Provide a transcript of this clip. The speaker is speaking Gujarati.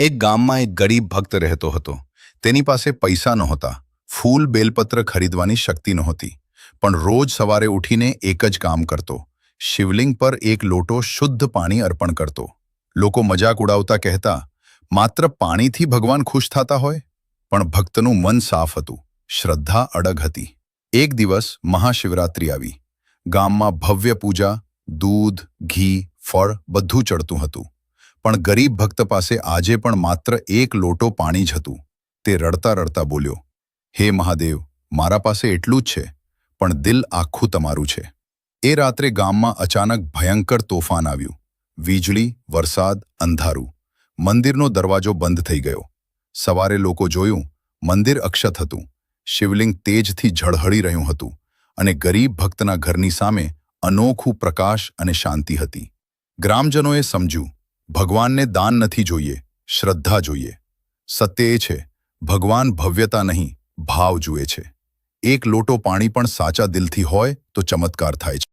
એક ગામમાં એક ગરીબ ભક્ત રહેતો હતો. તેની પાસે પૈસા નહોતા, ફૂલ બેલપત્ર ખરીદવાની શક્તિ નહોતી, પણ રોજ સવારે ઉઠીને એક જ કામ કરતો. શિવલિંગ પર એક લોટો શુદ્ધ પાણી અર્પણ કરતો. લોકો મજાક ઉડાવતા કહેતા, માત્ર પાણીથી ભગવાન ખુશ થતા હોય? પણ ભક્તનું મન સાફ હતું, શ્રદ્ધા અડગ હતી. એક દિવસ મહાશિવરાત્રિ આવી. ગામમાં ભવ્ય પૂજા, દૂધ, ઘી, ફળ બધું ચડતું હતું. પણ ગરીબ ભક્ત પાસે આજે પણ માત્ર એક લોટો પાણી જ હતું. તે રડતા રડતા બોલ્યો, હે મહાદેવ, મારા પાસે એટલું જ છે, પણ દિલ આખું તમારું છે. એ રાત્રે ગામમાં અચાનક ભયંકર તોફાન આવ્યું. વીજળી, વરસાદ, અંધારું. મંદિરનો દરવાજો બંધ થઈ ગયો. સવારે લોકો જોયું, મંદિર અક્ષત હતું. શિવલિંગ તેજથી ઝળહળી રહ્યું હતું અને ગરીબ ભક્તના ઘરની સામે અનોખું પ્રકાશ અને શાંતિ હતી. ગ્રામજનોએ સમજ્યું, ભગવાનને દાન નથી જોઈએ, શ્રદ્ધા જોઈએ. સત્ય એ છે, ભગવાન ભવ્યતા નહીં, ભાવ જુએ છે. એક લોટો પાણી પણ સાચા દિલથી હોય તો ચમત્કાર થાય છે.